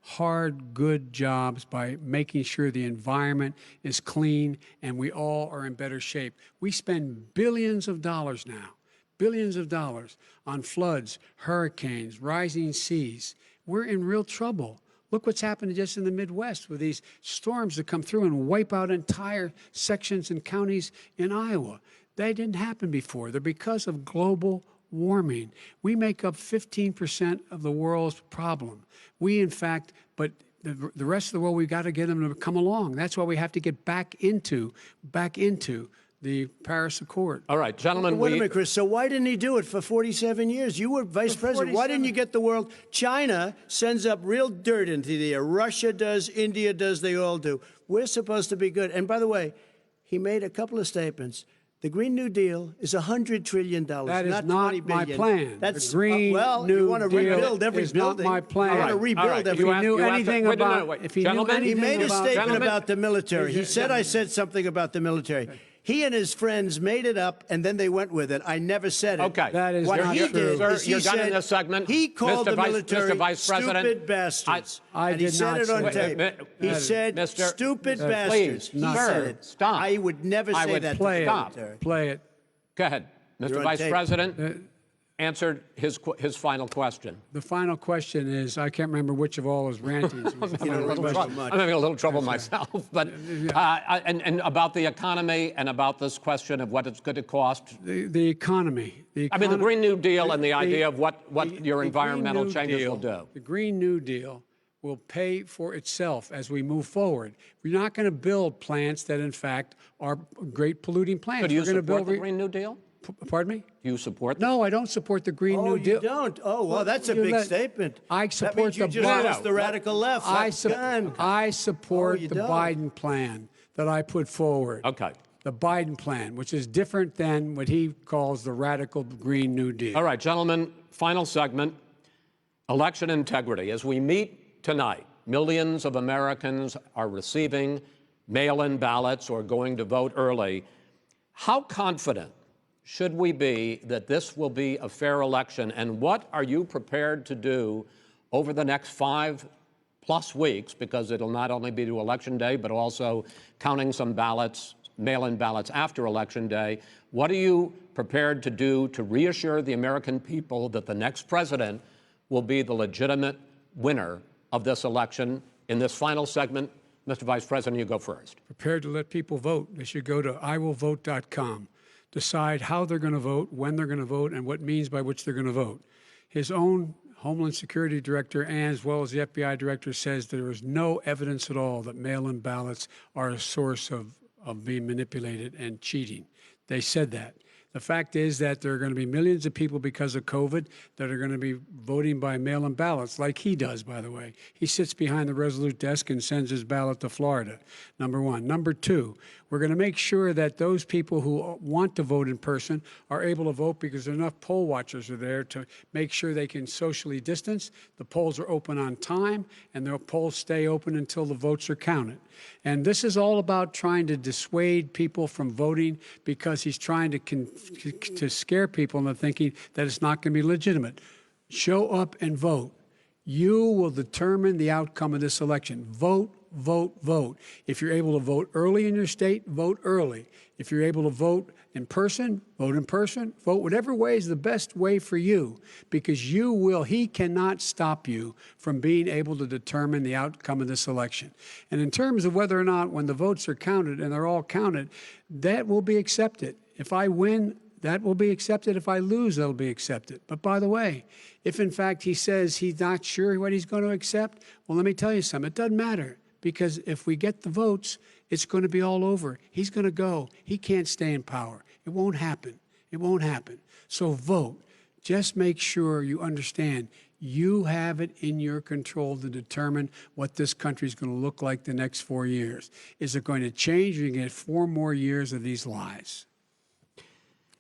hard, good jobs by making sure the environment is clean and we all are in better shape. We spend billions of dollars now, billions of dollars on floods, hurricanes, rising seas. We're in real trouble. Look what's happened just in the Midwest with these storms that come through and wipe out entire sections and counties in Iowa. They didn't happen before. They're because of global warming. We make up 15% of the world's problem. We, in fact, but the rest of the world, we've got to get them to come along. That's why we have to get back into the Paris Accord. All right, gentlemen. Wait a minute, Chris. So why didn't he do it for 47 years? You were vice president. Why didn't you get the world? China sends up real dirt into the air. Russia does. India does. They all do. We're supposed to be good. And by the way, he made a couple of statements. The Green New Deal is $100 trillion. That is not not $20 my billion. plan. That's the Green well, New you want to Deal rebuild every is building. not my plan. You want to All rebuild right. every. If he knew anything wait, no, about, wait. if he Gentlemen, knew He anything made a about, statement Gentlemen. about the military. He said I said something about the military. He and his friends made it up, and then they went with it. I never said it. Okay. That is what not he true. did Sir, is he you're done in said this segment. he called Mr. the military Vice President, stupid bastards. I and he did said not it on say tape. that. He said Mr. stupid Please, bastards. He not said true. it. Stop. I would never I say would that play to Stop. the military. Play it. Go ahead. You're Mr. on Vice tape. President answered his final question. The final question is, I can't remember which of all his rantings. was the final remember question. so much. I'm having a little trouble myself, but and about the economy and about this question of what it's going to cost. The economy. I mean, the Green New Deal and the the- idea of what your the environmental Green New changes Deal- will do. The Green New Deal will pay for itself as we move forward. We're not going to build plants that, in fact, are great polluting plants. So do you We're going to support build the Green New Deal? Pardon me? Do you support that? No, I don't support the Green Oh, New Deal. you don't? Oh, well, that's a you big let- statement. I that support means you the just Biden- lost the radical left. I Done. support Oh, you the don't? Biden plan that I put forward. Okay. The Biden plan, which is different than what he calls the radical Green New Deal. All right, gentlemen, final segment, election integrity. As we meet tonight, millions of Americans are receiving mail-in ballots or going to vote early. How confident should we be that this will be a fair election, and what are you prepared to do over the next 5+ weeks, because it'll not only be to Election Day, but also counting some ballots, mail-in ballots after Election Day. What are you prepared to do to reassure the American people that the next president will be the legitimate winner of this election? In this final segment, Mr. Vice President, you go first. Prepared to let people vote. They should go to iwillvote.com, decide how they're going to vote, when they're going to vote, and what means by which they're going to vote. His own Homeland Security Director, and as well as the FBI Director, says there is no evidence at all that mail-in ballots are a source of being manipulated and cheating. They said that. The fact is that there are going to be millions of people because of COVID that are going to be voting by mail-in ballots, like he does, by the way. He sits behind the Resolute desk and sends his ballot to Florida, number one. Number two, We're going to make sure that those people who want to vote in person are able to vote because enough poll watchers are there to make sure they can socially distance. The polls are open on time, and the polls stay open until the votes are counted. And this is all about trying to dissuade people from voting because he's trying to scare people into thinking that it's not going to be legitimate. Show up and vote. You will determine the outcome of this election. Vote, vote, vote. If you're able to vote early in your state, vote early. If you're able to vote in person, vote in person. Vote whatever way is the best way for you, because he cannot stop you from being able to determine the outcome of this election. And in terms of whether or not when the votes are counted, and they're all counted, that will be accepted. If I win, that will be accepted. If I lose, that'll be accepted. But by the way, if in fact he says he's not sure what he's going to accept, well, let me tell you something. It doesn't matter, because if we get the votes, it's going to be all over. He's going to go. He can't stay in power. It won't happen. It won't happen. So vote. Just make sure you understand you have it in your control to determine what this country is going to look like the next 4 years. Is it going to change, or are you going to get 4 more years of these lies?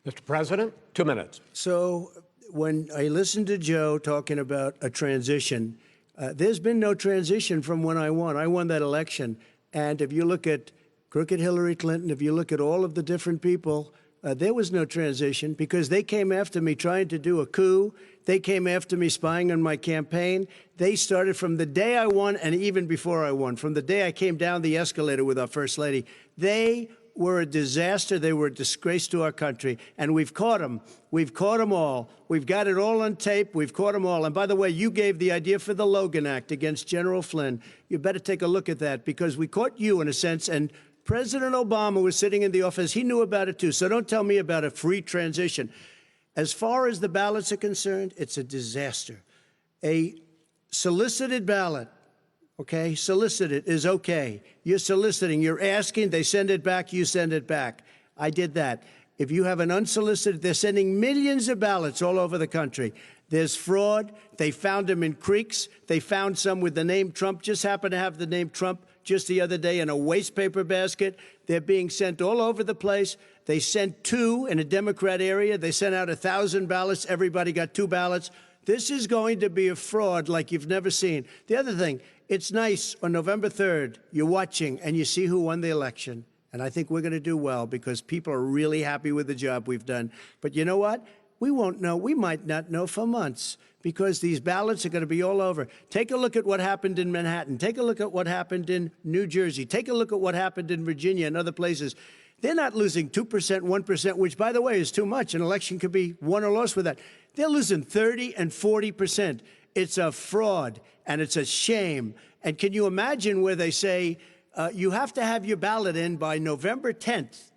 Mr. President, 2 minutes. So when I listened to Joe talking about a transition, there's been no transition from when I won. I won that election. And if you look at crooked Hillary Clinton, if you look at all of the different people, there was no transition, because they came after me trying to do a coup. They came after me spying on my campaign. They started from the day I won, and even before I won, from the day I came down the escalator with our First Lady. They were a disaster. They were a disgrace to our country. And we've caught them. We've caught them all. We've got it all on tape. We've caught them all. And by the way, you gave the idea for the Logan Act against General Flynn. You better take a look at that, because we caught you in a sense. And President Obama was sitting in the office. He knew about it too. So don't tell me about a free transition. As far as the ballots are concerned, it's a disaster. A solicited ballot, okay, solicited is okay. You're soliciting, you're asking, they send it back, you send it back. I did that. If you have an unsolicited, they're sending millions of ballots all over the country. There's fraud. They found them in creeks. They found some with the name Trump, just happened to have the name Trump just the other day in a waste paper basket. They're being sent all over the place. They sent 2 in a Democrat area. They sent out 1,000 ballots. Everybody got 2 ballots. This is going to be a fraud like you've never seen. The other thing, it's nice on November 3rd, you're watching and you see who won the election. And I think we're going to do well, because people are really happy with the job we've done. But you know what? We won't know. We might not know for months, because these ballots are going to be all over. Take a look at what happened in Manhattan. Take a look at what happened in New Jersey. Take a look at what happened in Virginia and other places. They're not losing 2%, 1%, which, by the way, is too much. An election could be won or lost with that. They're losing 30 and 40%. It's a fraud, and it's a shame. And can you imagine where they say you have to have your ballot in by November 10th?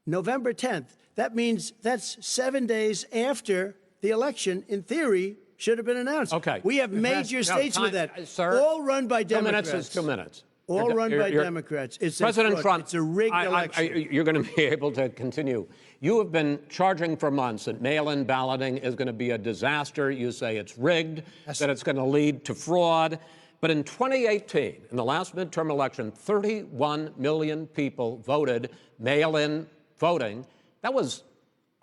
November 10th. That means that's 7 days after the election, in theory, should have been announced. Okay. We have major states with that, sir, all run by Democrats. 2 minutes is 2 minutes. All run by Democrats. It's President Trump, it's a rigged election. You're going to be able to continue. You have been charging for months that mail-in balloting is going to be a disaster. You say it's rigged, that it's going to lead to fraud. But in 2018, in the last midterm election, 31 million people voted mail-in voting. That was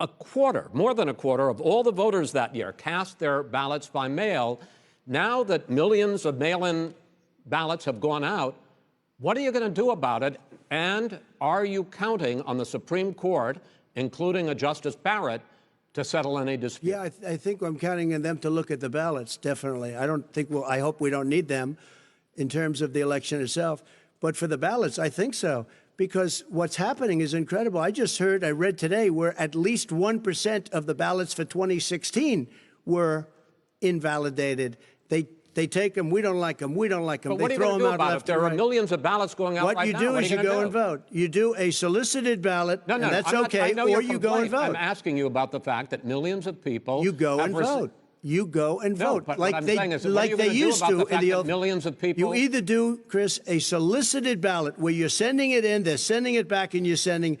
a quarter, more than a quarter of all the voters that year cast their ballots by mail. Now that millions of mail-in ballots have gone out, what are you going to do about it? And are you counting on the Supreme Court, including a Justice Barrett, to settle any dispute? Yeah, I think I'm counting on them to look at the ballots, definitely. I hope we don't need them in terms of the election itself. But for the ballots, I think so. Because what's happening is incredible. I read today, where at least 1% of the ballots for 2016 were invalidated. They take them, we don't like them, we don't like them. But what they are you throw going to do them out about it? left If there and are right. millions of ballots going out What right you now, do what is are you gonna go do? and vote. You do a solicited ballot, No, and that's okay, I know or your you go and complaint. vote. I'm asking you about the fact that millions of people You go and vote. You go and vote. But like what I'm they, saying is, what are like you they gonna do used about to the in fact the that old. millions of people? You either do, Chris, a solicited ballot where you're sending it in, they're sending it back, and you're sending.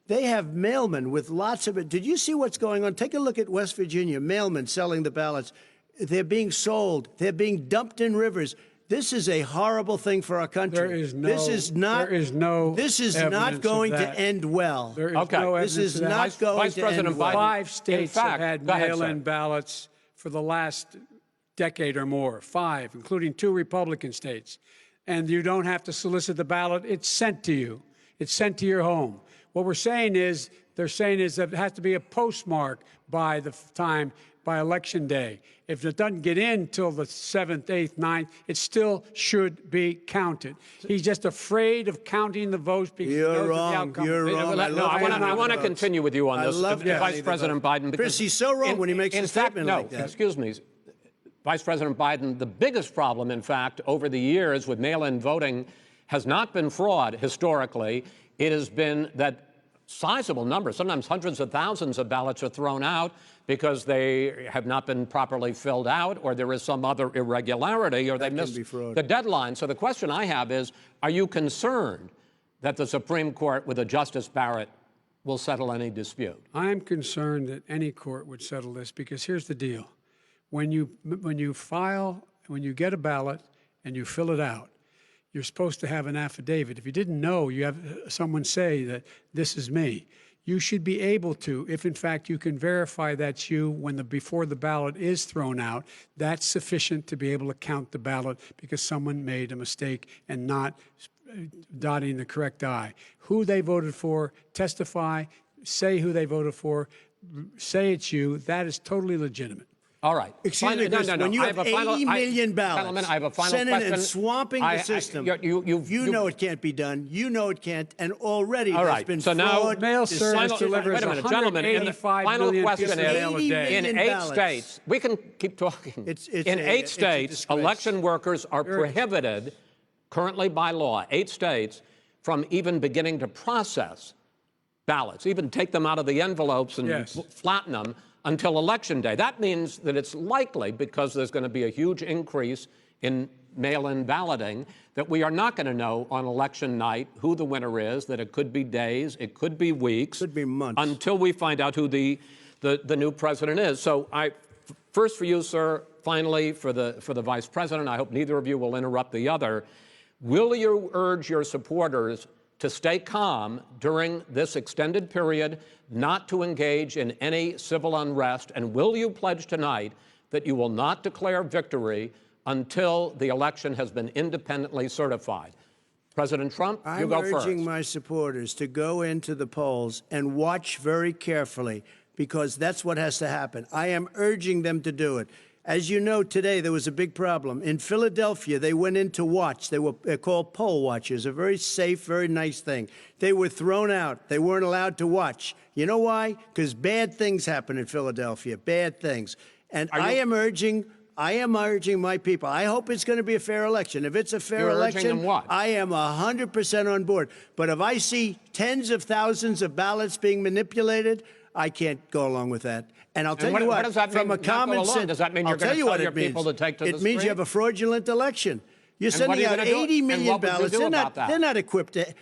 They have mailmen with lots of it. Did you see what's going on? Take a look at West Virginia. Mailmen selling the ballots. They're being sold. They're being dumped in rivers. This is a horrible thing for our country. There is no. This is not. There is no. This is not evidence going of to that. end well. There is Okay. no This evidence is of that. not going Vice to President end well. Biden- 5 states fact, have had go ahead, mail-in sir. ballots for the last decade or more. 5, including 2 Republican states. And you don't have to solicit the ballot. It's sent to you. It's sent to your home. What we're saying is, they're saying is that it has to be a postmark by the time, by Election Day. If it doesn't get in till the 7th, 8th, 9th, it still should be counted. He's just afraid of counting the votes because he knows You're the wrong. outcome. You're wrong. No, I want to continue with you on I this, love Vice counting the President votes. Biden. Chris, he's so wrong when he makes a statement no, like that. Excuse me, Vice President Biden, the biggest problem, in fact, over the years with mail-in voting has not been fraud historically. It has been that sizable numbers, sometimes hundreds of thousands of ballots are thrown out because they have not been properly filled out, or there is some other irregularity, or they missed the deadline. So the question I have is, are you concerned that the Supreme Court, with a Justice Barrett, will settle any dispute? I'm concerned that any court would settle this because here's the deal. When you get a ballot and you fill it out, you're supposed to have an affidavit. If you didn't know, you have someone say that this is me. You should be able to, if in fact you can verify that's you before the ballot is thrown out, that's sufficient to be able to count the ballot because someone made a mistake and not dotting the correct I. Who they voted for, testify, say who they voted for, say it's you, that is totally legitimate. All right. Excuse me, Chris, when you have 80 million ballots Gentlemen, I have a final sent in question. and swamping the system, you know it can't be done. You know it can't. And already All there's right. been So now, fraud. Mail service delivers wait a minute, gentlemen. In the 185 final million question pieces of is, mail a day. in million 8 ballots. states, we can keep talking. It's in a 8 states, disgrace. election workers are prohibited, currently by law, 8 states, from even beginning to process ballots, even take them out of the envelopes and flatten them until Election Day. That means that it's likely, because there's going to be a huge increase in mail-in balloting, that we are not going to know on election night who the winner is, that it could be days, it could be weeks. Could be months. Until we find out who the new president is. So first for you, sir, finally for the vice president, I hope neither of you will interrupt the other. Will you urge your supporters to stay calm during this extended period, not to engage in any civil unrest? And will you pledge tonight that you will not declare victory until the election has been independently certified? President Trump, you go first. I'm urging my supporters to go into the polls and watch very carefully, because that's what has to happen. I am urging them to do it. As you know, today there was a big problem. In Philadelphia, they went in to watch. They're called poll watchers, a very safe, very nice thing. They were thrown out. They weren't allowed to watch. You know why? Because bad things happen in Philadelphia, bad things. And I am urging my people. I hope it's going to be a fair election. If it's a fair election, urging them what? I am 100% on board. But if I see tens of thousands of ballots being manipulated, I can't go along with that. And I'll tell you what, does that from mean, a common sense, does that mean you're going to tell your people to take to the street? It means you have a fraudulent election. You're sending out 80 million ballots. They're not equipped to.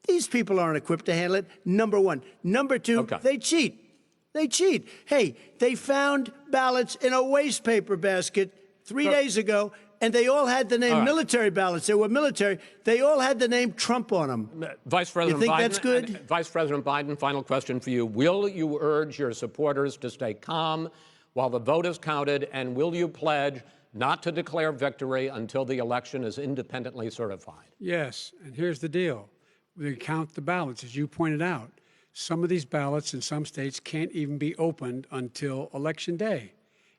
These people aren't equipped to handle it. Number one. Number two, they cheat. They cheat. Hey, they found ballots in a waste paper basket 3 days ago, and they all had the name military ballots. They were military. They all had the name Trump on them. Vice President you think Biden, that's good? Vice President Biden, final question for you. Will you urge your supporters to stay calm while the vote is counted, and will you pledge not to declare victory until the election is independently certified? Yes, and here's the deal. We count the ballots, as you pointed out. Some of these ballots in some states can't even be opened until Election Day.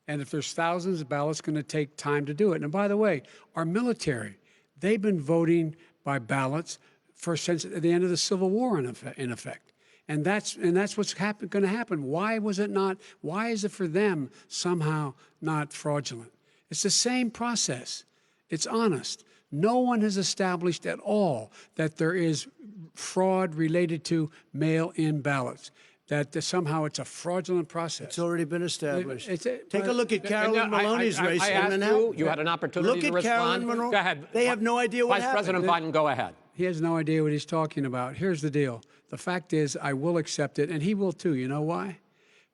And if there's thousands of ballots, it's going to take time to do it. And by the way, our military, they've been voting by ballots since the end of the Civil War, in effect. And that's what's going to happen. Why was it not? Why is it for them somehow not fraudulent? It's the same process. It's honest. No one has established at all that there is fraud related to mail-in ballots, that somehow it's a fraudulent process. It's already been established. Take a look at Carolyn Maloney's race. I asked you had an opportunity to respond. Look at Carolyn Maloney. Go ahead. They have no idea what happened. Vice President Biden, go ahead. He has no idea what he's talking about. Here's the deal. The fact is, I will accept it, and he will too. You know why?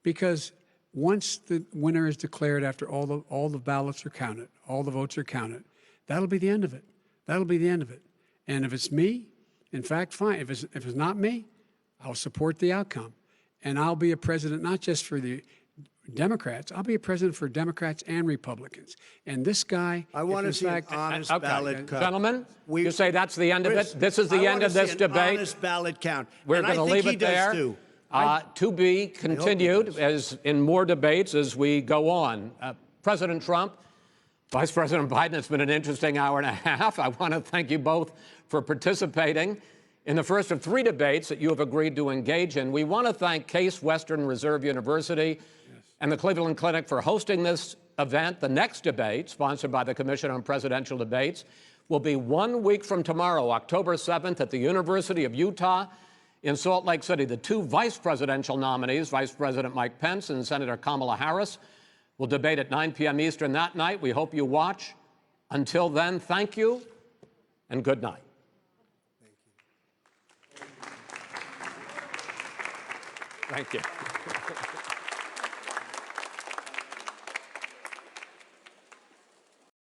Because once the winner is declared, after all the ballots are counted, all the votes are counted, that'll be the end of it. That'll be the end of it. And if it's me, in fact, fine. If it's not me, I'll support the outcome. And I'll be a president not just for the Democrats. I'll be a president for Democrats and Republicans. And this guy, I want to see an fact, honest Okay. ballot count. Gentlemen, We- you say that's the end of Chris, it? This is the I end wanna of this see an debate? honest ballot count. We're And I going to think leave he it there. does too. To be continued as in more debates as we go on. President Trump, Vice President Biden, it's been an interesting hour and a half. I want to thank you both for participating in the first of 3 debates that you have agreed to engage in. We want to thank Case Western Reserve University and the Cleveland Clinic for hosting this event. The next debate, sponsored by the Commission on Presidential Debates, will be 1 week from tomorrow, October 7th, at the University of Utah in Salt Lake City. The 2 vice presidential nominees, Vice President Mike Pence and Senator Kamala Harris, will debate at 9 p.m. Eastern that night. We hope you watch. Until then, thank you and good night. Thank you.